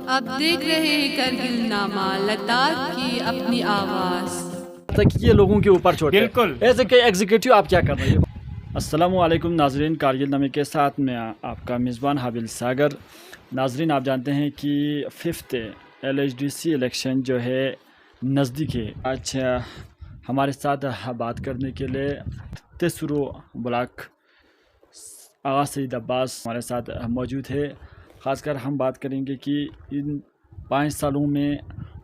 अब देख रहे हैं करगिल नामा लद्दाख की अपनी आवाज़ तक ये लोगों के ऊपर छोड़ते हैं। बिल्कुल। एज ए एग्जीक्यूटिव आप क्या कर रहे हो? अस्सलामुअलैकुम नाजरीन, कारगिल नामे के साथ में आपका मेज़बान हाबिल सागर। नाजरीन, आप जानते हैं कि 5th LHDC इलेक्शन जो है नज़दीक है। आज हमारे साथ बात करने के लिए तेसुरु ब्लॉक आगा सईद अब्बास हमारे साथ मौजूद है। ख़ासकर हम बात करेंगे कि इन 5 सालों में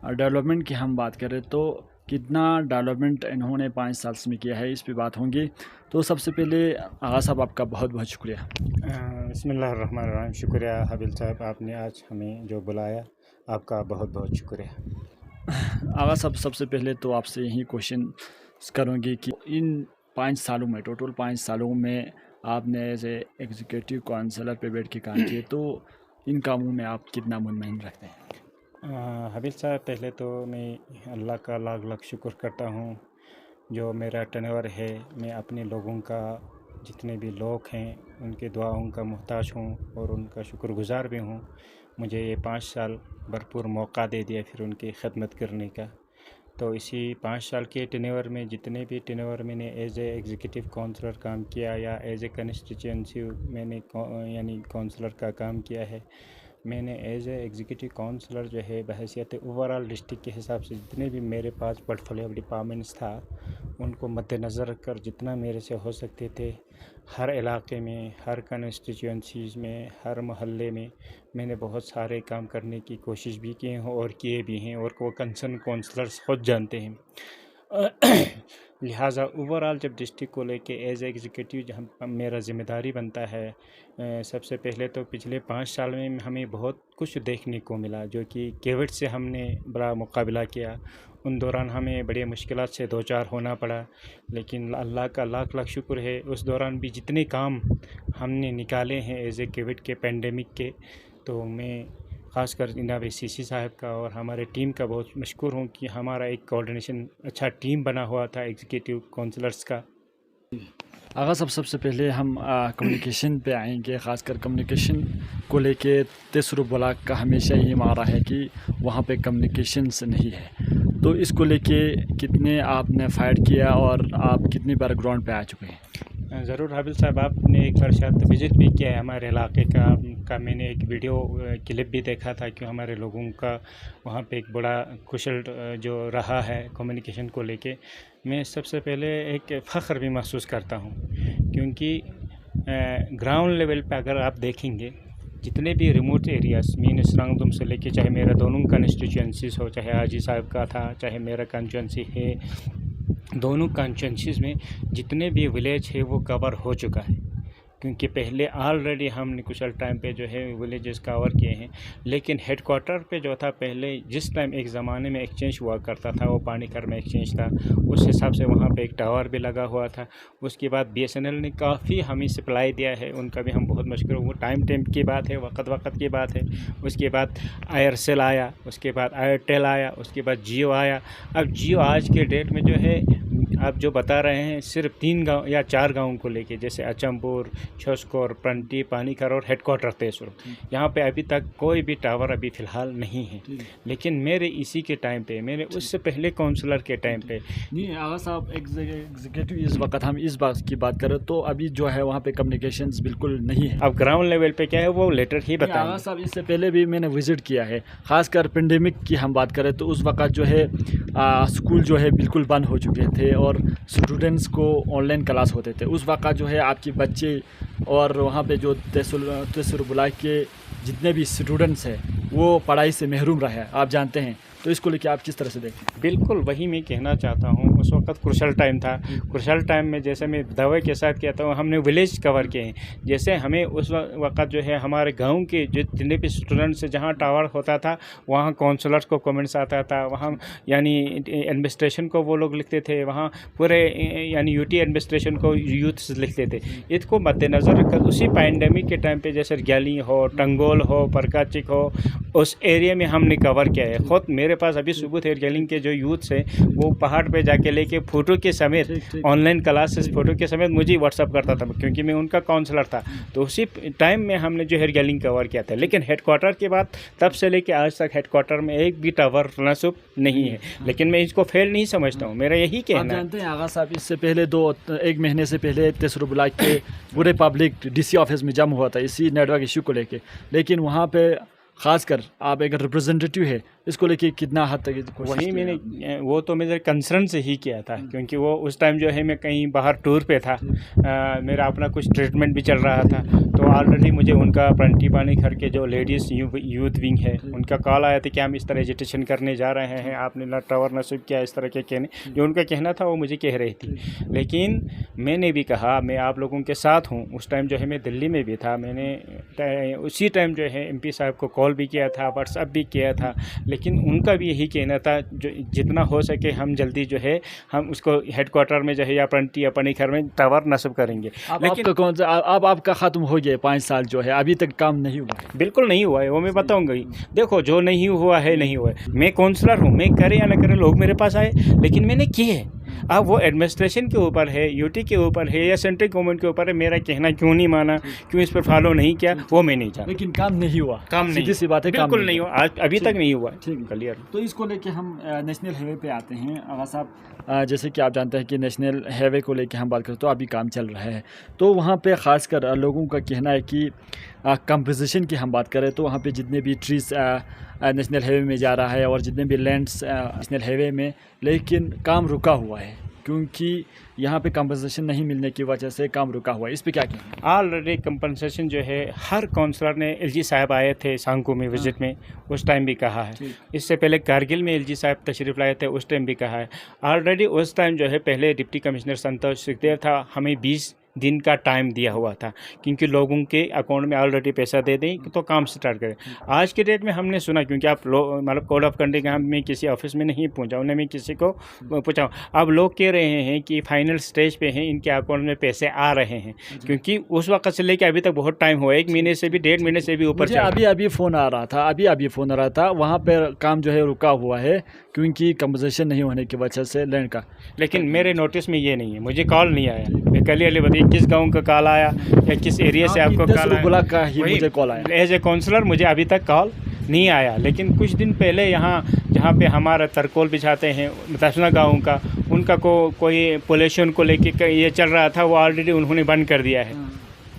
डेवलपमेंट की हम बात करें तो कितना डेवलपमेंट इन्होंने 5 साल में किया है, इस पे बात होंगी। तो सबसे पहले आगा साहब, आपका बहुत बहुत शुक्रिया। बिस्मिल्लाहिर्रहमानिर्रहीम। शुक्रिया हाबिल साहब, आपने आज हमें जो बुलाया, आपका बहुत बहुत शुक्रिया। आगा साहब, सबसे पहले तो आपसे यही क्वेश्चन करूँगी कि इन 5 सालों में, टोटल 5 सालों में आपने एज ए एग्जीक्यूटिव काउंसलर पे बैठ के काम किए, तो इन कामों में आप कितना मुतमईन रखते हैं? हाबिल साहब, पहले तो मैं अल्लाह का लाख लाख शुक्र करता हूँ जो मेरा टर्नओवर है। मैं अपने लोगों का, जितने भी लोग हैं, उनके दुआओं का मोहताज हूँ और उनका शुक्रगुज़ार भी हूँ। मुझे ये 5 साल भरपूर मौका दे दिया फिर उनकी खिदमत करने का। तो इसी 5 साल के टेन्योर में जितने भी टेन्योर मैंने एज ए एग्जीक्यूटिव काउंसलर काम किया या एज ए कंस्टिट्यूएंसी मैंने यानी काउंसलर का काम किया है, मैंने एज ए एग्जीक्यूटिव काउंसलर जो है बहैसियत ओवरऑल डिस्ट्रिक्ट के हिसाब से जितने भी मेरे पास पोर्टफोलियो डिपार्टमेंट्स था, उनको मद्देनज़र रखकर जितना मेरे से हो सकते थे, हर इलाके में, हर कंस्टिट्यूएंसीज़ में, हर मोहल्ले में मैंने बहुत सारे काम करने की कोशिश भी की हैं और किए भी हैं, और वो कंसर्न काउंसलर्स खुद जानते हैं। लिहाजा ओवरऑल जब डिस्ट्रिक्ट को लेके एज एग्जीक्यूटिव जहाँ मेरा ज़िम्मेदारी बनता है, सबसे पहले तो पिछले 5 साल में हमें बहुत कुछ देखने को मिला, जो कि कोविड से हमने बड़ा मुकाबला किया। उन दौरान हमें बड़ी मुश्किलात से दो चार होना पड़ा, लेकिन अल्लाह का लाख लाख शुक्र है, उस दौरान भी जितने काम हमने निकाले हैं एज ए कोविड के पेंडेमिक के, तो मैं ख़ासकर जनाब सीसी साहब का और हमारे टीम का बहुत मशकूर हूँ कि हमारा एक कोऑर्डिनेशन अच्छा टीम बना हुआ था एग्जीक्यूटिव काउंसलर्स का। आगा साहब, सबसे पहले हम कम्युनिकेशन पे आएंगे। ख़ासकर कम्युनिकेशन को लेके तेसुरु ब्लॉक का हमेशा यही मारा है कि वहाँ पे कम्युनिकेशंस नहीं है, तो इसको लेके कितने आपने फाइट किया और आप कितनी बार ग्राउंड पे आ चुके हैं? ज़रूर हाबिल साहब, आपने एक बार शायद विज़िट भी किया है हमारे इलाके का मैंने एक वीडियो क्लिप भी देखा था कि हमारे लोगों का वहाँ पे एक बड़ा कुशल जो रहा है कम्युनिकेशन को लेके। मैं सबसे पहले एक फ़ख्र भी महसूस करता हूँ, क्योंकि ग्राउंड लेवल पे अगर आप देखेंगे जितने भी रिमोट एरियाज़ मीन स्रांगदुम से लेके, चाहे मेरा दोनों कंस्टिट्यूएंसीज़ हो, चाहे हाजी साहब का था, चाहे मेरा कंस्टिट्यूएंसी है, दोनों कंस्टिट्यूएंसीज़ में जितने भी विलेज है वो कवर हो चुका है, क्योंकि पहले ऑलरेडी हमने कुछ टाइम पे जो है विलेजेस कवर किए हैं। लेकिन हेडक्वार्टर पे जो था पहले, जिस टाइम एक ज़माने में एक्सचेंज हुआ करता था, वो पानीकर में एक्सचेंज था, उस हिसाब से वहाँ पे एक टावर भी लगा हुआ था। उसके बाद BSNL ने काफ़ी हमें सप्लाई दिया है, उनका भी हम बहुत मशकूर। वो टाइम की बात है, वक्त की बात है। उसके बाद एयरसेल आया, उसके बाद एयरटेल आया, उसके बाद जियो आया। अब जियो आज के डेट में जो है आप जो बता रहे हैं सिर्फ 3 गांव या 4 गांवों को लेके, जैसे अचमपुर, छोस्कोर, पंटी, पानीकर और हेडक्वार्टर तेसुरु, यहाँ पे अभी तक कोई भी टावर अभी फ़िलहाल नहीं है। लेकिन मेरे इसी के टाइम पे, मेरे उससे पहले काउंसलर के टाइम पे नहीं आगा साहब, एग्जीक्यूटिव इस वक्त हम इस बात की बात करें तो अभी जो है वहाँ पे कम्युनिकेशंस बिल्कुल नहीं है। अब ग्राउंड लेवल पे क्या है वो लेटर ही आगा बताएंगे। साहब, इससे पहले भी मैंने विज़िट किया है। ख़ासकर पेंडेमिक की हम बात करें तो उस वक्त जो है स्कूल जो है बिल्कुल बंद हो चुके थे और स्टूडेंट्स को ऑनलाइन क्लास होते थे। उस वक्त जो है आपके बच्चे और वहाँ पे जो तेसुरु ब्लॉक के जितने भी स्टूडेंट्स हैं वो पढ़ाई से महरूम रहे, आप जानते हैं। तो इसको लेके आप किस तरह से देखते हैं? बिल्कुल वही मैं कहना चाहता हूँ। उस वक्त क्रुशल टाइम था। क्रुशल टाइम में जैसे मैं दावे के साथ कहता हूँ, हमने विलेज कवर किए हैं। जैसे हमें उस वक्त जो है हमारे गांव के जितने भी स्टूडेंट्स, जहाँ टावर होता था वहाँ काउंसलर्स को कमेंट्स आता था, वहाँ यानी एडमिनिस्ट्रेशन को वो लोग लिखते थे, वहाँ पूरे यानी UT एडमिनिस्ट्रेशन को यूथ्स लिखते थे। इसको मद्देनज़र रखकर उसी पैंडमिक के टाइम पे जैसे ग्याली हो, टंगोल हो, परकाचिक हो, उस एरिया में हमने कवर किया है। खुद मेरे पास अभी सबूत हेयर गैलिंग के जो यूथ्स हैं वो पहाड़ पे जाके लेके फ़ोटो के समेत ऑनलाइन क्लासेस फ़ोटो के समेत मुझे व्हाट्सअप करता था, क्योंकि मैं उनका काउंसलर था। तो उसी टाइम में हमने जो हेयर गैलिंग कवर किया था। लेकिन हेडक्वार्टर के बाद तब से लेके आज तक हेडक्वार्टर में एक भी टावर नसूब नहीं है। लेकिन मैं इसको फेल नहीं समझता हूँ, मेरा यही आप कहना है। जानते हैं आगा साहब, इससे पहले एक महीने से पहले तेसर ब्लॉक के पूरे पब्लिक डीसी ऑफिस में जम हुआ था इसी नेटवर्क इशू को लेके, लेकिन वहाँ पे खासकर आप एक रिप्रेजेंटेटिव है, इसको लेके कितना हद तक कोशिश वही की मैंने वो तो मेरे कंसर्न से ही किया था, क्योंकि वो उस टाइम जो है मैं कहीं बाहर टूर पे था, मेरा अपना कुछ ट्रीटमेंट भी चल रहा था। तो ऑलरेडी मुझे उनका पंटी पानी घर के जो लेडीज़ यूथ विंग है उनका कॉल आया था कि हम इस तरह एजुटेशन करने जा रहे हैं, आपने ना टावर नसीब किया, इस तरह के कहने जो उनका कहना था वो मुझे कह रही थी। लेकिन मैंने भी कहा मैं आप लोगों के साथ हूँ। उस टाइम जो है मैं दिल्ली में भी था, मैंने उसी टाइम जो है MP साहब को कॉल भी किया था, व्हाट्सअप भी किया था। लेकिन उनका भी यही कहना था जो जितना हो सके हम जल्दी जो है हम उसको हेडक्वार्टर में जो है या पंटी अपने घर में टावर नस्ब करेंगे। लेकिन आपका कौन सा अब आपका ख़त्म हो गया 5 साल जो है, अभी तक काम नहीं हुआ? बिल्कुल नहीं हुआ है, वो मैं बताऊंगा ही। देखो जो नहीं हुआ है नहीं हुआ है। मैं काउंसलर हूँ, मैं करे या ना करे लोग मेरे पास आए, लेकिन मैंने किए है। अब वो एडमिनिस्ट्रेशन के ऊपर है, यूटी के ऊपर है या सेंट्रल गवर्नमेंट के ऊपर है, मेरा कहना क्यों नहीं माना, क्यों इस पर फॉलो नहीं किया, वो मैं नहीं जानता। लेकिन काम नहीं हुआ, काम नहीं, सीधी सी बात है, बिल्कुल नहीं हुआ, आज अभी तक नहीं हुआ। ठीक, क्लियर। तो इसको लेके हम नेशनल हाईवे पे आते हैं। आगा साहब, जैसे कि आप जानते हैं कि नेशनल हाईवे को लेके हम बात करें तो अभी काम चल रहा है, तो वहाँ पे ख़ासकर लोगों का कहना है कि कंपोजिशन की हम बात करें तो वहाँ पे जितने भी ट्रीज नेशनल हाईवे में जा रहा है और जितने भी लैंड्स नेशनल हाईवे में, लेकिन काम रुका हुआ है क्योंकि यहाँ पे कंपनसेशन नहीं मिलने की वजह से काम रुका हुआ है। इस पे क्या कहना? ऑलरेडी कंपनसेशन जो है हर काउंसलर ने, LG साहब आए थे सांगू में विजिट में, उस टाइम भी कहा है। इससे पहले कारगिल में LG साहब तशरीफ़ लाए थे, उस टाइम भी कहा है। ऑलरेडी उस टाइम जो है पहले डिप्टी कमिश्नर संतोष सुखदेव था, हमें 20 दिन का टाइम दिया हुआ था, क्योंकि लोगों के अकाउंट में ऑलरेडी पैसा दे दें तो काम स्टार्ट करें। आज के डेट में हमने सुना, क्योंकि आप मतलब कोड ऑफ कंडक्ट में किसी ऑफिस में नहीं पहुंचा, उन्हें मैं किसी को पूछा, अब लोग कह रहे हैं कि फाइनल स्टेज पे हैं, इनके अकाउंट में पैसे आ रहे हैं, क्योंकि उस वक्त से लेकर अभी तक बहुत टाइम हुआ, 1 महीने से भी 1.5 महीने से भी ऊपर। अभी फ़ोन आ रहा था, अभी फ़ोन आ रहा था, वहाँ पर काम जो है रुका हुआ है क्योंकि कंपनसेशन नहीं होने की वजह से लैंड का। लेकिन मेरे नोटिस में ये नहीं है, मुझे कॉल नहीं आया। मैं कल बताइए किस गांव का कॉल आया या किस एरिया से आपको कॉल आया? मुझे कॉल आया एज ए काउंसलर, मुझे अभी तक कॉल नहीं आया। लेकिन कुछ दिन पहले यहाँ जहाँ पे हमारा तरकोल बिछाते हैं दसना गाँव का, उनका कोई पोल्यूशन को लेके ये चल रहा था, वो ऑलरेडी उन्होंने बंद कर दिया है।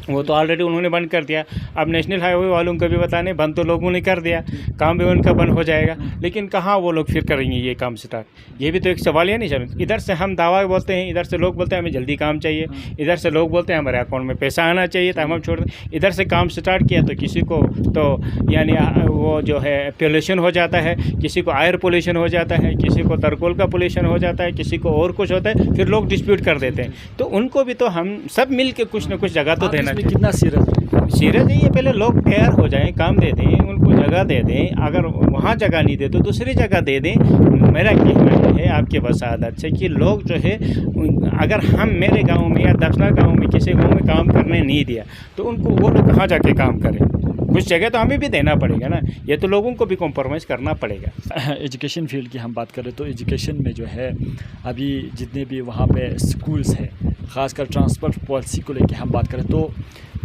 वो तो ऑलरेडी उन्होंने बंद कर दिया। अब नेशनल हाईवे वालों को भी बताने, बंद तो लोगों ने कर दिया, काम भी उनका बंद हो जाएगा। लेकिन कहाँ वो लोग फिर करेंगे ये काम स्टार्ट? ये भी तो एक सवाल है नहीं सर। इधर से हम दावा बोलते हैं, इधर से लोग बोलते हैं हमें जल्दी काम चाहिए, इधर से लोग बोलते हैं हमारे अकाउंट में पैसा आना चाहिए, तो हम छोड़ दें। इधर से काम स्टार्ट किया तो किसी को तो यानी वो जो है पोल्यूशन हो जाता है, किसी को एयर पोल्यूशन हो जाता है, किसी को तरकोल का पोल्यूशन हो जाता है, किसी को और कुछ होता है, फिर लोग डिस्प्यूट कर देते हैं। तो उनको भी तो हम सब मिल के कुछ ना कुछ जगह तो देना। कितना सीरियस है ये? पहले लोग तैयार हो जाएं, काम दे दें, उनको जगह दे दें। अगर वहाँ जगह नहीं दे तो दूसरी जगह दे दें। मेरा कहना है आपके वसादत से कि लोग जो है, अगर हम मेरे गांव में या दक्षिणा गांव में किसी गांव में काम करने नहीं दिया तो उनको वो लोग कहाँ जाके काम करें? कुछ जगह तो हमें भी देना पड़ेगा ना, ये तो लोगों को भी कॉम्प्रोमाइज़ करना पड़ेगा। एजुकेशन फील्ड की हम बात करें तो एजुकेशन में जो है अभी जितने भी वहाँ पे स्कूल्स हैं, ख़ासकर ट्रांसपोर्ट पॉलिसी को लेके हम बात करें तो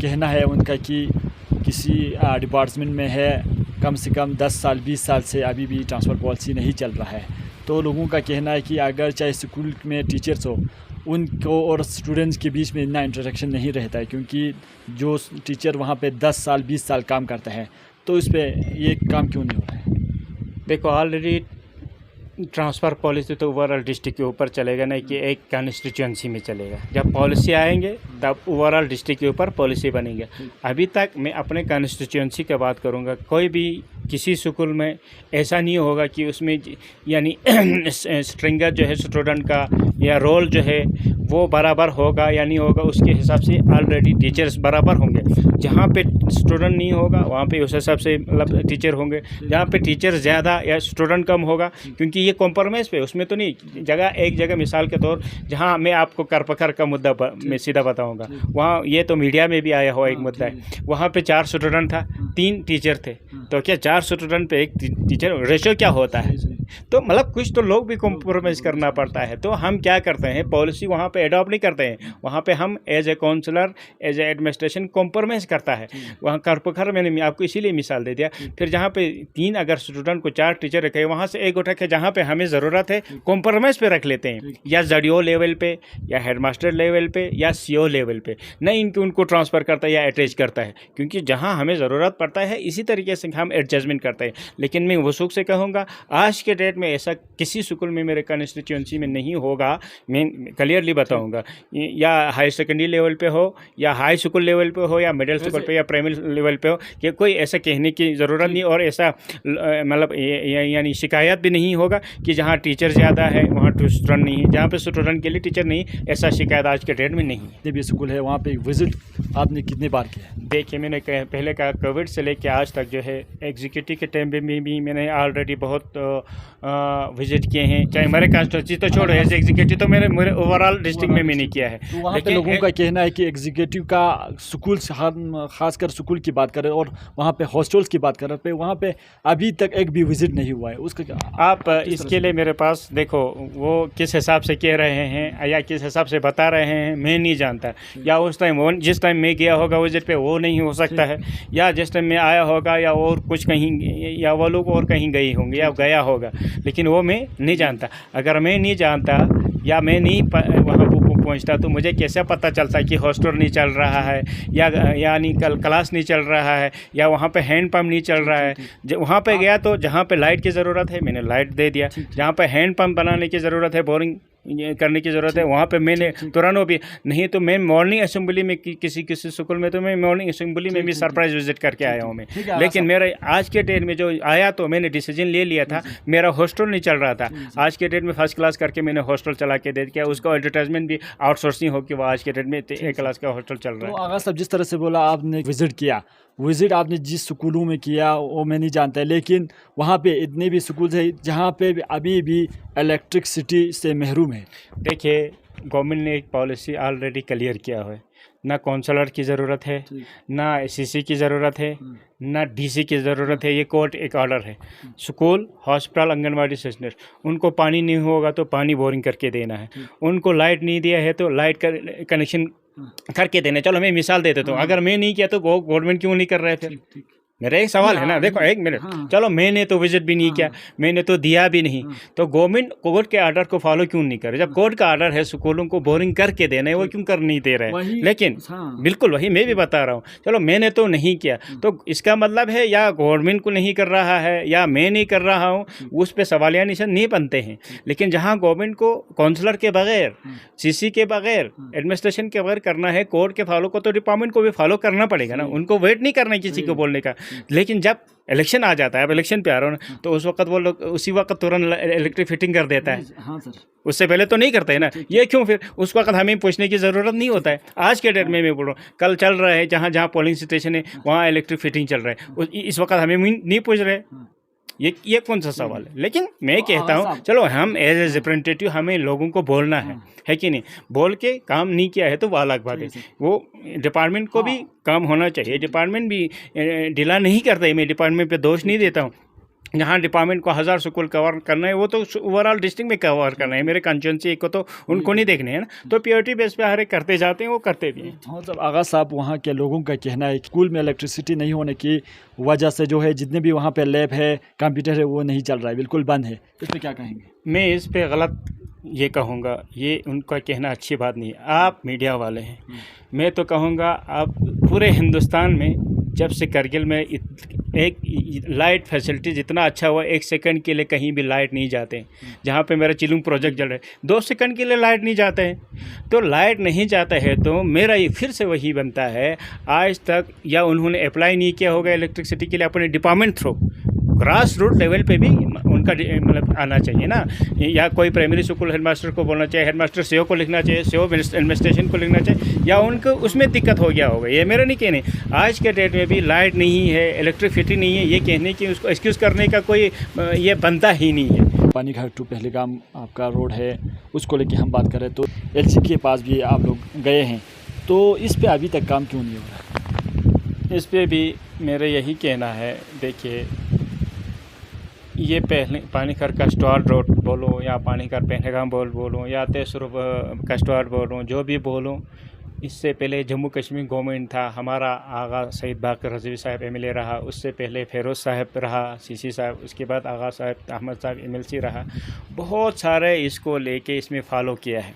कहना है उनका कि किसी डिपार्टमेंट में है कम से कम 10 साल 20 साल से अभी भी ट्रांसपोर्ट पॉलिसी नहीं चल रहा है। तो लोगों का कहना है कि अगर चाहे स्कूल में टीचर्स हो, उनको और स्टूडेंट्स के बीच में इतना इंटरेक्शन नहीं रहता है, क्योंकि जो टीचर वहाँ पे 10 साल 20 साल काम करता है, तो इस पर ये काम क्यों नहीं हो रहा है? देखो ऑलरेडी ट्रांसफ़र पॉलिसी तो ओवरऑल डिस्ट्रिक्ट के ऊपर चलेगा, नहीं कि एक कॉन्स्टिट्यूंसी में चलेगा। जब पॉलिसी आएंगे तब ओवरऑल डिस्ट्रिक्ट के ऊपर पॉलिसी बनेंगे। अभी तक मैं अपने कॉन्स्टिट्यूंसी की बात करूंगा, कोई भी किसी स्कूल में ऐसा नहीं होगा कि उसमें यानी स्ट्रिंगर जो है स्टूडेंट का या रोल जो है वो बराबर होगा या नहीं होगा, उसके हिसाब से ऑलरेडी टीचर्स बराबर होंगे। जहाँ पे स्टूडेंट नहीं होगा वहाँ पे उस हिसाब से मतलब टीचर होंगे। जहाँ पे टीचर ज़्यादा या स्टूडेंट कम होगा, क्योंकि ये कॉम्प्रोमाइज़ पे उसमें तो नहीं जगह एक जगह। मिसाल के तौर जहाँ मैं आपको कर पकड़ का मुद्दा मैं सीधा बताऊँगा, वहाँ ये तो मीडिया में भी आया हुआ एक मुद्दा है। वहाँ पर 4 स्टूडेंट था, 3 टीचर थे, तो क्या 4 4 स्टूडेंट पे एक टीचर, रेशो क्या होता है? तो मतलब कुछ तो लोग भी कॉम्प्रोमाइज़ करना पड़ता है। तो हम क्या करते हैं, पॉलिसी वहाँ पे अडॉप्ट नहीं करते हैं, वहाँ पे हम as a counsellor, as a administration compromise करता है। वहाँ करपखर मैंने आपको इसीलिए मिसाल दे दिया। फिर जहाँ पे 3 अगर स्टूडेंट को 4 टीचर रखे, वहाँ से एक उठा के जहाँ पे हमें ज़रूरत है कॉम्प्रोमाइज़ पे रख लेते हैं, या ZDO लेवल पे, या हेडमास्टर लेवल पे, या CO लेवल पे, नहीं इनके उनको ट्रांसफ़र करता है या अटैच करता है, क्योंकि जहाँ हमें ज़रूरत पड़ता है इसी तरीके से हम एडजस्टमेंट करते हैं। लेकिन मैं वसूख से कहूँगा आज के डेट में ऐसा किसी स्कूल में मेरे कंस्टिट्यूंसी में नहीं होगा। मैं क्लियरली बताऊंगा, या हाई सेकेंडरी लेवल पे हो, या हाई स्कूल लेवल पे हो, या मिडिल स्कूल पे, या प्राइमरी लेवल पे हो, कि कोई ऐसा कहने की ज़रूरत नहीं, और ऐसा मतलब यानी शिकायत भी नहीं होगा कि जहाँ टीचर ज़्यादा है वहाँ स्टूडेंट नहीं है, जहाँ पे स्टूडेंट के लिए टीचर नहीं, ऐसा शिकायत आज के डेट में नहीं है। जितने भी स्कूल है वहाँ पे विज़िट आपने कितने बार किया है? देखिए, मैंने पहले कहा कोविड से लेके आज तक जो है एग्जीक्यूटिव के टाइम में भी मैंने ऑलरेडी बहुत विजिट किए हैं, चाहे हमारे कंस्टिट्यूंसी तो छोड़ो, एज एग्जीक्यूटिव तो मेरे ओवरऑल डिस्ट्रिक्ट में मैंने किया है। तो वहाँ पे लोगों का कहना है कि एग्जीक्यूटिव का स्कूल, खासकर स्कूल की बात करें और वहाँ पे हॉस्टल्स की बात करें, पे वहाँ पे अभी तक एक भी विजिट नहीं हुआ है, उसका क्या आप इसके लिए मेरे पास देखो, वो किस हिसाब से कह रहे हैं या किस हिसाब से बता रहे हैं मैं नहीं जानता, या उस टाइम जिस टाइम मैं गया होगा विजिट पे वो नहीं हो सकता है, या जिस टाइम मैं आया होगा या और कुछ कहीं, या वो लोग और कहीं गए होंगे या गया होगा, लेकिन वो मैं नहीं जानता। अगर मैं नहीं जानता या मैं नहीं वहाँ पहुँचता तो मुझे कैसे पता चलता कि हॉस्टल नहीं चल रहा है, या यानी कल क्लास नहीं चल रहा है, या वहाँ पे हैंड पंप नहीं चल रहा है। वहाँ पे गया तो जहाँ पे लाइट की ज़रूरत है मैंने लाइट दे दिया, जहाँ पे हैंड पंप बनाने की ज़रूरत है, बोरिंग करने की ज़रूरत है, वहाँ पे मैंने तुरंत भी नहीं तो मैं मॉर्निंग असेंबली में किसी स्कूल में तो मैं मॉर्निंग असेंबली में भी सरप्राइज विजिट करके आया हूँ मैं। लेकिन मेरा आज के डेट में जो आया तो मैंने डिसीजन ले लिया था, मेरा हॉस्टल नहीं चल रहा था, आज के डेट में फर्स्ट क्लास करके मैंने हॉस्टल चला के दे दिया, उसका एडवर्टाइजमेंट भी आउटसोर्सिंग हो कि वो आज के डेट में 1 क्लास का हॉस्टल चल रहा है। तो आगा साहब, जिस तरह से बोला आपने विजिट किया, विजिट आपने जिस स्कूलों में किया वो मैं नहीं जानता, लेकिन वहाँ पे इतने भी स्कूल है जहाँ पे अभी भी इलेक्ट्रिसिटी से महरूम है। देखिए, गवर्नमेंट ने एक पॉलिसी ऑलरेडी क्लियर किया है, ना काउंसलर की ज़रूरत है, ना SCC की ज़रूरत है, ना DC की ज़रूरत है, ये कोर्ट एक ऑर्डर है। स्कूल, हॉस्पिटल, आंगनवाड़ी सेंटर, उनको पानी नहीं होगा तो पानी बोरिंग करके देना है, उनको लाइट नहीं दिया है तो लाइट का कनेक्शन करके देना। चलो मैं मिसाल दे देता हूँ, अगर मैं नहीं किया तो गवर्नमेंट क्यों नहीं कर रहा है? फिर मेरा एक सवाल है ना, देखो 1 मिनट, चलो मैंने तो विजिट भी नहीं किया, मैंने तो दिया भी नहीं, तो गवर्नमेंट कोर्ट के ऑर्डर को फॉलो क्यों नहीं करे? जब कोर्ट का ऑर्डर है स्कूलों को बोरिंग करके देना है, वो क्यों कर नहीं दे रहे हैं? लेकिन बिल्कुल वही मैं भी बता रहा हूँ, चलो मैंने तो नहीं किया, तो इसका मतलब है या गवर्नमेंट को नहीं कर रहा है या मैं नहीं कर रहा हूँ, उस पर सवालिया निशान नहीं बनते हैं। लेकिन जहाँ गवर्नमेंट को काउंसलर के बगैर, CC के बगैर, एडमिनिस्ट्रेशन के बगैर करना है, कोर्ट के फॉलो को तो डिपार्टमेंट को भी फॉलो करना पड़ेगा ना, उनको वेट नहीं करना किसी को बोलने का। लेकिन जब इलेक्शन आ जाता है, अब इलेक्शन पे आ रहा हूँ तो उस वक्त वो लोग उसी वक्त तुरंत इलेक्ट्रिक फिटिंग कर देता है। हाँ सर, उससे पहले तो नहीं करते हैं ना, ये क्यों? फिर उस वक्त हमें पूछने की ज़रूरत नहीं होता है। आज के डेट में मैं बोल रहा हूँ, कल चल रहा है जहाँ जहाँ पोलिंग स्टेशन है वहाँ इलेक्ट्रिक फिटिंग चल रहा है, इस वक्त हमें नहीं पूछ रहे। ये कौन सा सवाल है? लेकिन मैं कहता हूँ चलो हम एज ए रिप्रेजेंटेटिव हमें लोगों को बोलना है कि नहीं? बोल के काम नहीं किया है तो वो अलग बात है, वो डिपार्टमेंट को भी काम होना चाहिए। डिपार्टमेंट भी ढीला नहीं करता है, मैं डिपार्टमेंट पे दोष नहीं देता हूँ। जहाँ डिपार्टमेंट को 1000 स्कूल कवर करना है वो तो ओवरऑल डिस्ट्रिक्ट में कवर करना है, मेरे कंस्टिट्यूंसी को तो उनको नहीं देखने हैं ना, तो प्योरिटी बेस पे हर एक करते जाते हैं, वो करते भी हैं। मतलब आगा साहब, वहाँ के लोगों का कहना है स्कूल में इलेक्ट्रिसिटी नहीं होने की वजह से जो है जितने भी वहाँ पे लैब है, कंप्यूटर है, वो नहीं चल रहा है, बिल्कुल बंद है। इस पर क्या कहेंगे? मैं इस पर गलत ये कहूँगा, ये उनका कहना अच्छी बात नहीं है। आप मीडिया वाले हैं, मैं तो कहूँगा आप पूरे हिंदुस्तान में जब से करगिल में एक लाइट फैसिलिटी जितना अच्छा हुआ, 1 सेकंड के लिए कहीं भी लाइट नहीं जाते हैं। जहाँ पे मेरा चिलुंग प्रोजेक्ट चल रहा है 2 सेकंड के लिए लाइट नहीं जाते हैं। तो लाइट नहीं जाता है तो मेरा ये फिर से वही बनता है, आज तक या उन्होंने अप्लाई नहीं किया होगा इलेक्ट्रिसिटी के लिए अपने department through, grass root level पे भी उनका मतलब आना चाहिए ना, या कोई प्राइमरी स्कूल हेडमास्टर को बोलना चाहिए, हेडमास्टर CO को लिखना चाहिए, CO एडमिनिस्ट्रेशन को लिखना चाहिए, या उनको उसमें दिक्कत हो गया होगा। ये मेरा नहीं कहने, आज के डेट में भी लाइट नहीं है, इलेक्ट्रिसिटी नहीं है, ये कहने की उसको एक्सक्यूज़ करने का कोई ये बनता ही नहीं है। पानीघाट टू पहलगाम आपका रोड है, उसको लेके हम बात करें तो LC के पास भी आप लोग गए हैं, तो इस पर अभी तक काम क्यों नहीं हो रहा? इस पर भी मेरा यही कहना है, देखिए ये पहले पानीखर कस्टवाड़ रोड बोलो या पानीखर पहलगाम बोलो या तेसुर कस्टवाड़ बोलो, जो भी बोलो, इससे पहले जम्मू कश्मीर गवर्नमेंट था, हमारा आगा सईद बाकर रज़वी साहब एमएलए रहा, उससे पहले फ़िरोज़ साहब रहा सीसी साहब, उसके बाद आगा साहब अहमद साहब एमएलसी रहा। बहुत सारे इसको लेके इसमें फॉलो किया है,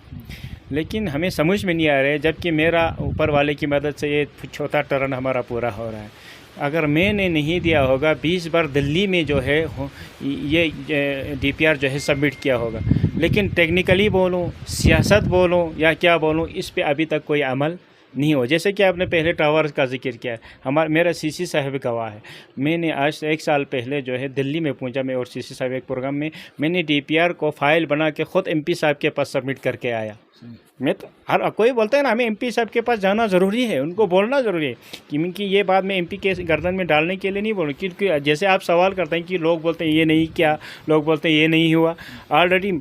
लेकिन हमें समझ में नहीं आ रहा है, जबकि मेरा ऊपर वाले की मदद से ये चौथा टर्न हमारा पूरा हो रहा है। अगर मैंने नहीं दिया होगा 20 बार दिल्ली में जो है ये डीपीआर जो है सबमिट किया होगा, लेकिन टेक्निकली बोलूँ, सियासत बोलूँ या क्या बोलूँ, इस पे अभी तक कोई अमल नहीं हो। जैसे कि आपने पहले टावर का जिक्र किया है, मेरा सीसी साहब गवाह है। मैंने आज से 1 साल पहले जो है दिल्ली में पहुंचा, मैं और सीसी साहब एक प्रोग्राम में, मैंने डीपीआर को फाइल बना के ख़ुद एमपी साहब के पास सबमिट करके आया। मैं तो हर कोई बोलता है ना, हमें एमपी साहब के पास जाना ज़रूरी है, उनको बोलना ज़रूरी है, क्योंकि ये बात मैं एमपी के गर्दन में डालने के लिए नहीं बोल, क्योंकि जैसे आप सवाल करते हैं कि लोग बोलते हैं ये नहीं किया, लोग बोलते हैं ये नहीं हुआ। ऑलरेडी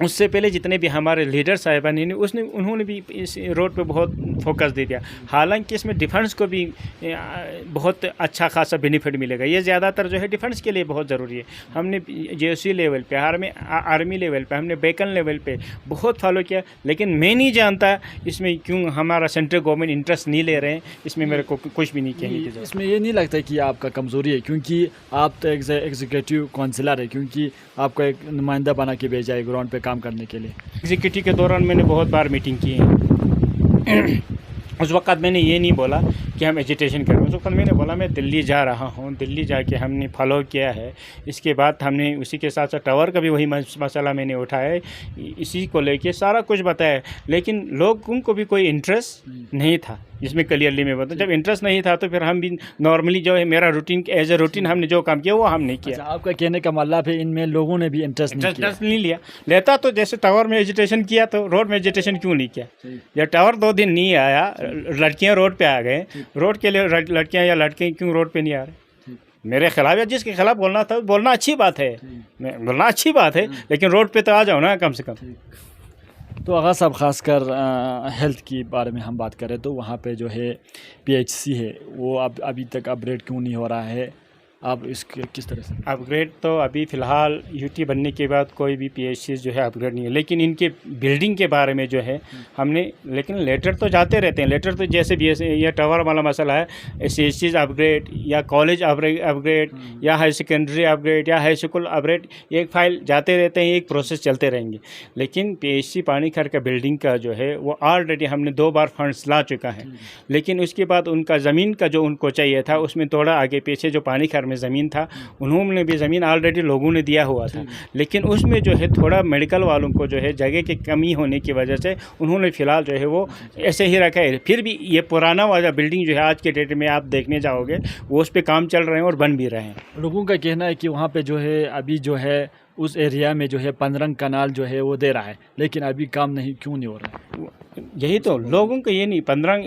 उससे पहले जितने भी हमारे लीडर साहिबान ने उन्होंने भी इस रोड पे बहुत फोकस दे दिया। हालांकि इसमें डिफेंस को भी बहुत अच्छा खासा बेनिफिट मिलेगा, ये ज़्यादातर जो है डिफेंस के लिए बहुत ज़रूरी है। हमने जेओसी लेवल पे, आर्मी लेवल पे, हमने बेकन लेवल पे बहुत फॉलो किया, लेकिन मैं नहीं जानता इसमें क्यों हमारा सेंट्रल गवर्नमेंट इंटरेस्ट नहीं ले रहे हैं। इसमें मेरे को कुछ भी नहीं कहने की जरूरत। इसमें ये नहीं लगता कि आपका कमज़ोरी है, क्योंकि आप तो एग्जीक्यूटिव काउंसिलर है, क्योंकि आपको एक नुमाइंदा बना के भेजा है ग्राउंड पे काम करने के लिए। एग्जीक्यूटिव के दौरान मैंने बहुत बार मीटिंग की है। उस वक़्त मैंने ये नहीं बोला कि हम एजिटेशन करें, उस वक्त मैंने बोला मैं दिल्ली जा रहा हूँ, दिल्ली जाके हमने फॉलो किया है। इसके बाद हमने उसी के साथ साथ टावर का भी वही मसला मैंने उठाया है, इसी को लेके सारा कुछ बताया है, लेकिन लोगों को भी कोई इंटरेस्ट नहीं था जिसमें क्लियरली मैं बताऊँ। जब इंटरेस्ट नहीं था तो फिर हम भी नॉर्मली जो है मेरा रूटीन एज ए रूटीन हमने जो काम किया वो हम नहीं किया। अच्छा, आपका कहने का मतलब है इनमें लोगों ने भी इंटरेस्ट नहीं लिया। लेता तो जैसे टावर में एजिटेशन किया तो रोड में एजिटेशन क्यों नहीं किया? जब टावर 2 दिन नहीं आया, लड़कियां रोड पे आ गए, रोड के लिए लड़कियां या लड़के क्यों रोड पे नहीं आ रहे? मेरे खिलाफ या जिसके खिलाफ बोलना था बोलना अच्छी बात है, बोलना अच्छी बात है, लेकिन रोड पे तो आ जाओ ना कम से कम। तो आगा साहब, ख़ासकर हेल्थ की बारे में हम बात करें तो वहाँ पे जो है पीएचसी है वो अभी तक अपग्रेड क्यों नहीं हो रहा है? आप इसके किस तरह से? अपग्रेड तो अभी फ़िलहाल यूटी बनने के बाद कोई भी पीएचसी जो है अपग्रेड नहीं है, लेकिन इनके बिल्डिंग के बारे में जो है हमने, लेकिन लेटर तो जाते रहते हैं। लेटर तो जैसे भी ये टावर वाला मसला है, सीएचसीज अपग्रेड या कॉलेज अपग्रेड या हाई सेकेंडरी अपग्रेड या हाई स्कूल अपग्रेड, एक फाइल जाते रहते हैं, एक प्रोसेस चलते रहेंगे। लेकिन पीएचसी पानीखर का बिल्डिंग का जो है वो ऑलरेडी हमने 2 बार फंड्स ला चुका है, लेकिन उसके बाद उनका ज़मीन का जो उनको चाहिए था उसमें थोड़ा आगे पीछे जो पानीखर में ज़मीन था, उन्होंने भी ज़मीन ऑलरेडी लोगों ने दिया हुआ था, लेकिन उसमें जो है थोड़ा मेडिकल वालों को जो है जगह की कमी होने की वजह से उन्होंने फ़िलहाल जो है वो ऐसे ही रखा है। फिर भी ये पुराना वाला बिल्डिंग जो है आज के डेट में आप देखने जाओगे वो उस पर काम चल रहे हैं और बन भी रहे हैं। लोगों का कहना है कि वहाँ पे जो है अभी जो है उस एरिया में जो है पंद्रंग कनाल जो है वो दे रहा है, लेकिन अभी काम क्यों नहीं हो रहा है? यही तो लोगों को ये नहीं, 15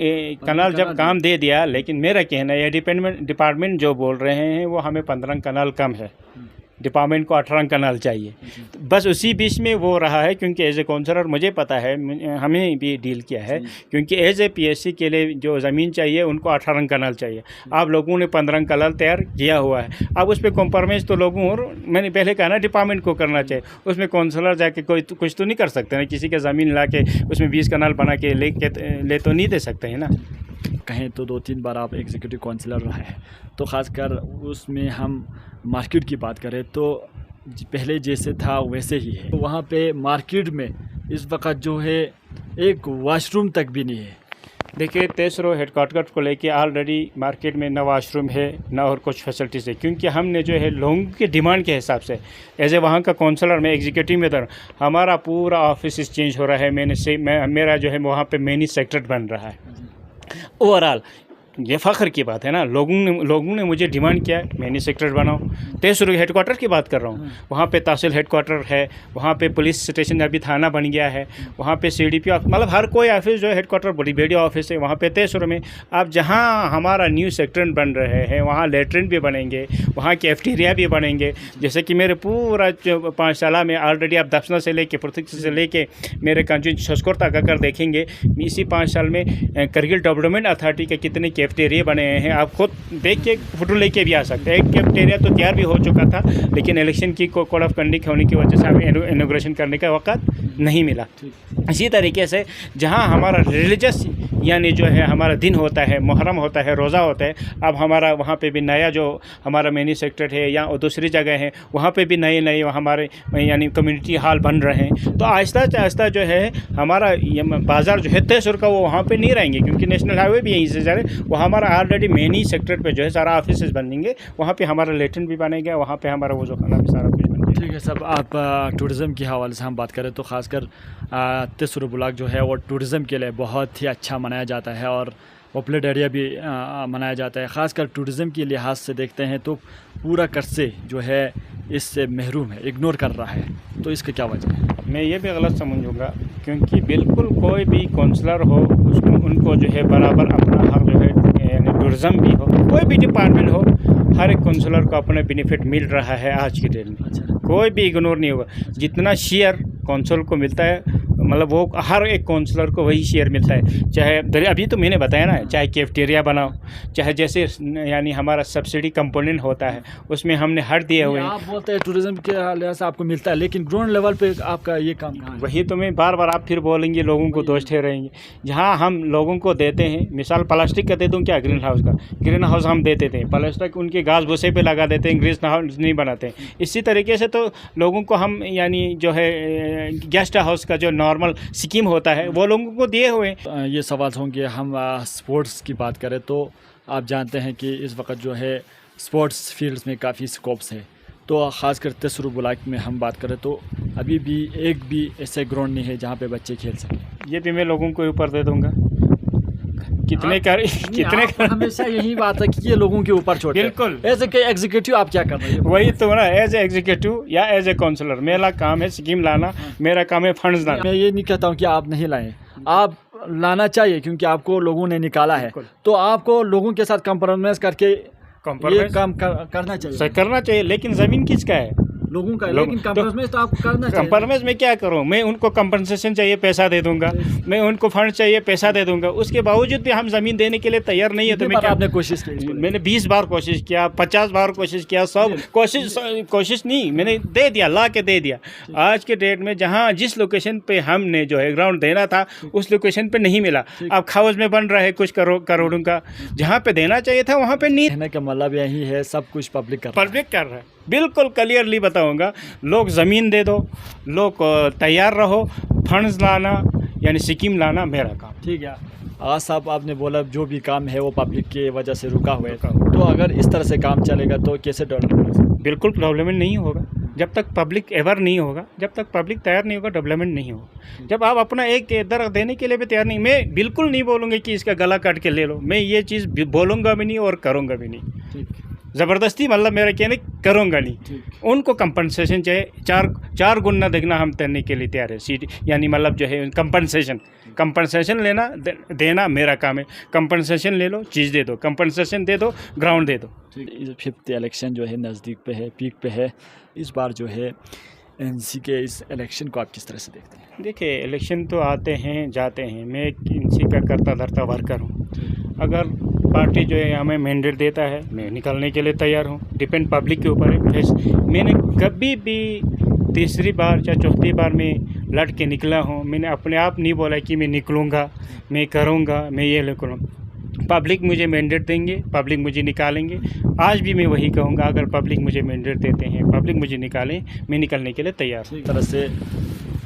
कनाल जब काम दे दिया, लेकिन मेरा कहना है डिपार्टमेंट जो बोल रहे हैं वो हमें 15 कनाल कम है, डिपार्टमेंट को 18 कनाल चाहिए। बस उसी बीच में वो रहा है, क्योंकि एज ए काउंसलर मुझे पता है, हमें भी डील किया है, क्योंकि एज ए पीएचसी के लिए जो ज़मीन चाहिए उनको 18 कनाल चाहिए। आप लोगों ने 15 कनाल तैयार किया हुआ है, अब उस पर कॉम्प्रोमाइज़ तो लोगों, और मैंने पहले कहा ना डिपार्टमेंट को करना चाहिए। उसमें काउंसलर जाके कोई कुछ तो नहीं कर सकते ना, किसी का ज़मीन ला के उसमें 20 कनाल बना के ले तो नहीं दे सकते हैं ना। कहें तो 2-3 बार आप एग्जीक्यूटिव काउंसिलर रहे हैं, तो ख़ासकर उसमें हम मार्केट की बात करें तो पहले जैसे था वैसे ही है। तो वहाँ पे मार्केट में इस वक्त जो है एक वॉशरूम तक भी नहीं है। देखिए, तेसरो हेडक्वार्टर को लेके ऑलरेडी मार्केट में न वॉशरूम है न और कुछ फैसिलिटीज़ है, क्योंकि हमने जो है लोगों के डिमांड के हिसाब से एज ए वहाँ का काउंसलर में एग्जीक्यूटिव में था, हमारा पूरा ऑफिस चेंज हो रहा है। मेरा जो है वहाँ पे मैनी सेक्रेटरी बन रहा है। ओवरऑल ये फ़ख्र की बात है ना, लोगों ने मुझे डिमांड किया है मैंने सेक्रेटरी बनाओ। तेसुर हेडक्वार्टर की बात कर रहा हूँ, वहाँ पे तहसील हेडक्वार्टर है, वहाँ पे पुलिस स्टेशन अभी थाना बन गया है, वहाँ पे सीडीपी मतलब हर कोई ऑफिस जो है हेडक्वार्टर बड़ी ऑफिस है वहाँ पे तेसुर में। अब जहाँ हमारा न्यू सेक्टर बन रहे हैं वहाँ लेटरिन भी बनेंगे, वहाँ कैफ्टेरिया भी बनेंगे। जैसे कि मेरे पूरा 5 साल में ऑलरेडी आप दफना से लेके पृथ्वी से लेके मेरे कंजून छस्कोर तक अगर देखेंगे, इसी 5 साल में करगिल डेवलपमेंट अथॉरिटी के कितने कैफेटेरिया बने हैं, आप खुद देख के फ़ोटो लेके भी आ सकते हैं। एक कैफेटेरिया तो तैयार भी हो चुका था, लेकिन इलेक्शन की कोड ऑफ कंडक्ट होने की वजह से हमें इनॉग्रेशन करने का वक्त नहीं मिला। इसी तरीके से जहाँ हमारा रिलीजियस यानी जो है हमारा दिन होता है, मुहर्रम होता है, रोज़ा होता है, अब हमारा वहाँ पे भी नया जो हमारा मिनी सेक्टर है या दूसरी जगह है वहाँ पे भी नए हमारे यानी कम्युनिटी हॉल बन रहे हैं। तो आहिस्ता आहिस्ता जो है हमारा बाज़ार जो है तयसुर का वो वहाँ पे नहीं रहेंगे, क्योंकि नेशनल हाईवे भी यहीं से जा रहे, वो हमारा ऑलरेडी मिनी सेक्टर पे जो है सारा ऑफिस बनेंगे, वहाँ पे हमारा लेटन भी बनेगा, वहाँ पे हमारा वो जो खाना भी सारा कुछ बनेगा। ठीक है साहब, आप टूरिज़म के हवाले से हम बात करें तो ख़ासकर तयसुर ब्लॉक जो है वो टूरिज़म के लिए बहुत ही अच्छा मनाया जाता है और पॉपुलर एरिया भी मनाया जाता है। ख़ासकर टूरिज़म के लिहाज से देखते हैं तो पूरा कर्से जो है इससे महरूम है, इग्नोर कर रहा है, तो इसका क्या वजह है? मैं ये भी गलत समझूंगा, क्योंकि बिल्कुल कोई भी काउंसलर हो उसको उनको जो है बराबर अपना हक जो है यानी टूरिज़म भी हो, कोई भी डिपार्टमेंट हो, हर एक काउंसलर को अपना बेनिफिट मिल रहा है आज की डेट में। कोई भी इग्नोर नहीं होगा। जितना शेयर काउंसिल को मिलता है, मतलब वो हर एक काउंसलर को वही शेयर मिलता है। चाहे अभी तो मैंने बताया ना, चाहे कैफेटेरिया बनाओ, चाहे जैसे यानी हमारा सब्सिडी कंपोनेंट होता है उसमें हमने हट दिए हुए हैं। आप बोलते हैं टूरिज़म के लिहाज से आपको मिलता है, लेकिन ग्राउंड लेवल पे आपका ये काम कहाँ है? वही तो मैं बार बार आप फिर बोलेंगे, लोगों को दोष ठहराएंगे। जहाँ हम लोगों को देते हैं, मिसाल प्लास्टिक का दे दूँ क्या, ग्रीन हाउस का, ग्रीन हाउस हम दे देते हैं, प्लास्टिक उनके घास भूसे पे लगा देते हैं, ग्रीन हाउस नहीं बनाते हैं। इसी तरीके से तो लोगों को हम यानी जो है गेस्ट हाउस का जो नॉर्मल स्कीम होता है वो लोगों को दिए हुए। ये सवाल होंगे, हम स्पोर्ट्स की बात करें तो आप जानते हैं कि इस वक्त जो है स्पोर्ट्स फील्ड्स में काफ़ी स्कोप्स है, तो ख़ासकर तयसुर ब्लॉक में हम बात करें तो अभी भी एक भी ऐसे ग्राउंड नहीं है जहाँ पे बच्चे खेल सकें। ये भी मैं लोगों को ऊपर दे दूंगा। कितने हमेशा यही बात है कि ये लोगों के ऊपर छोड़, बिल्कुल। एज ए एग्जीक्यूटिव आप क्या कर रहे हैं? वही तो ना, एज ए एग्जीक्यूटिव या एज ए काउंसलर मेरा काम है स्कीम लाना, मेरा काम है फंड्स लाना। मैं ये नहीं कहता हूँ कि आप नहीं लाएं, आप लाना चाहिए क्योंकि आपको लोगों ने निकाला है, तो आपको लोगों के साथ कंप्रोमाइज़ करके ये काम करना चाहिए। लेकिन ज़मीन किसका है? लोगों का। लेकिन कंप्रोमाइज़ तो आपको करना चाहिए। कंप्रोमाइज़ में क्या करूं? मैं उनको कंपनसेशन चाहिए पैसा दे दूंगा, मैं उनको फंड चाहिए पैसा दे दूंगा, उसके बावजूद भी हम ज़मीन देने के लिए तैयार नहीं है। तो मैं क्या, आपने कोशिश की? मैंने 20 बार कोशिश किया, 50 बार कोशिश किया, सब कोशिश नहीं, मैंने दे दिया, ला के दे दिया। आज के डेट में जहाँ जिस लोकेशन पे हमने जो है ग्राउंड देना था उस लोकेशन पे नहीं मिला। अब हाउस में बन रहा है कुछ करोड़ों का, जहाँ पे देना चाहिए था वहाँ पे नहीं। कहने का मतलब यही है, सब कुछ पब्लिक कर रहा है। बिल्कुल क्लियरली बताऊंगा, लोग ज़मीन दे दो, लोग तैयार रहो, फंड्स लाना यानी स्कीम लाना मेरा काम। ठीक है आगाज साहब, आपने बोला जो भी काम है वो पब्लिक की वजह से रुका हुआ है, तो अगर इस तरह से काम चलेगा तो कैसे डेवलपमेंट? बिल्कुल डेवलपमेंट नहीं होगा जब तक पब्लिक एवर नहीं होगा, जब तक पब्लिक तैयार नहीं होगा डेवलपमेंट नहीं होगा। जब आप अपना एक दर देने के लिए भी तैयार नहीं, मैं बिल्कुल नहीं बोलूँगा कि इसका गला काट के ले लो, मैं ये चीज़ बोलूँगा भी नहीं और करूँगा भी नहीं। ज़बरदस्ती मतलब मेरा कहने करूँगा नहीं। उनको कंपनसेशन चाहिए, चार गुना देखना हम देने के लिए तैयार है। सीट यानी मतलब जो है कंपनसेशन लेना देना मेरा काम है। कंपनसेशन ले लो, चीज़ दे दो, कंपनसेशन दे दो, ग्राउंड दे दो। 5th इलेक्शन जो है नज़दीक पे है, पीक पे है। इस बार जो है एनसी के इस इलेक्शन को आप किस तरह से देखते हैं? देखिए, इलेक्शन तो आते हैं जाते हैं, मैं एनसी का करता धरता वर्कर हूँ। अगर पार्टी जो है हमें मैंडेट देता है, मैं निकलने के लिए तैयार हूँ। डिपेंड पब्लिक के ऊपर है। मैंने कभी भी तीसरी बार या चौथी बार में लड़ के निकला हूँ। मैंने अपने आप नहीं बोला कि मैं निकलूँगा, मैं करूँगा, मैं ये निकलूँ। पब्लिक मुझे मैंडेट देंगे, पब्लिक मुझे निकालेंगे। आज भी मैं वही कहूँगा, अगर पब्लिक मुझे मैंडेट देते हैं, पब्लिक मुझे निकालें, मैं निकलने के लिए तैयार हूँ। इस तरह से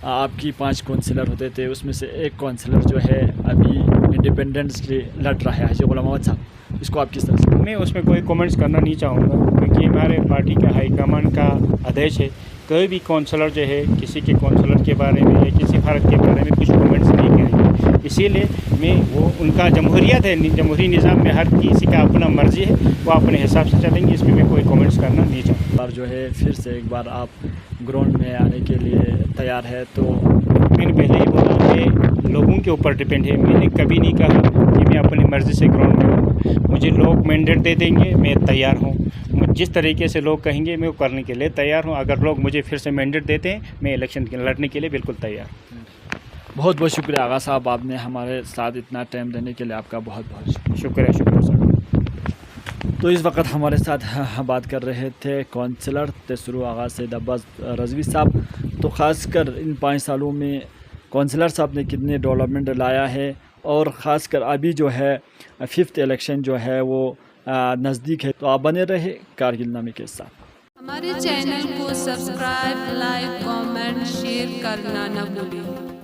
आपकी 5 काउंसिलर होते थे, उसमें से एक काउंसिलर जो है अभी इंडिपेंडेंसली लड़ रहा है, हाजी गुलाम मोहम्मद साहब, इसको आप किस तरह से? मैं उसमें कोई कमेंट्स करना नहीं चाहूँगा, क्योंकि हमारे पार्टी का हाईकमान का आदेश है कोई भी काउंसलर जो है किसी के काउंसलर के बारे में या किसी भारत के बारे में कुछ कमेंट्स नहीं करेंगे। इसीलिए मैं वो उनका जमहूरियत है, जमहूरी निज़ाम में हर किसी का अपना मर्जी है, वो अपने हिसाब से चलेंगे, इसमें मैं कोई कमेंट्स करना नहीं चाहूँगा। बार जो है फिर से एक बार आप ग्राउंड में आने के लिए तैयार है? तो मैंने पहले ही बोला कि लोगों के ऊपर डिपेंड है। मैंने कभी नहीं कहा कि मैं अपनी मर्ज़ी से ग्राउंड में आऊँगा। मुझे लोग मैंडेट दे देंगे, मैं तैयार हूँ। जिस तरीके से लोग कहेंगे मैं वो करने के लिए तैयार हूँ। अगर लोग मुझे फिर से मैंडेट देते हैं, मैं इलेक्शन लड़ने के लिए बिल्कुल तैयार हूँ। बहुत बहुत शुक्रिया आगा साहब, आपने हमारे साथ इतना टाइम देने के लिए आपका बहुत बहुत शुक्रिया। शुक्रिया सर। तो इस वक्त हमारे साथ बात कर रहे थे काउंसलर तेसरू आगा सैयद अब्बास रज़वी साहब। तो ख़ासकर इन 5 सालों में काउंसलर साहब ने कितने डेवलपमेंट लाया है, और ख़ासकर अभी जो है 5th इलेक्शन जो है वो नज़दीक है। तो आप बने रहे कारगिल नामे के साथ। हमारे चैनल को सब्सक्राइब, लाइक, कमेंट, शेयर करना न भूलें।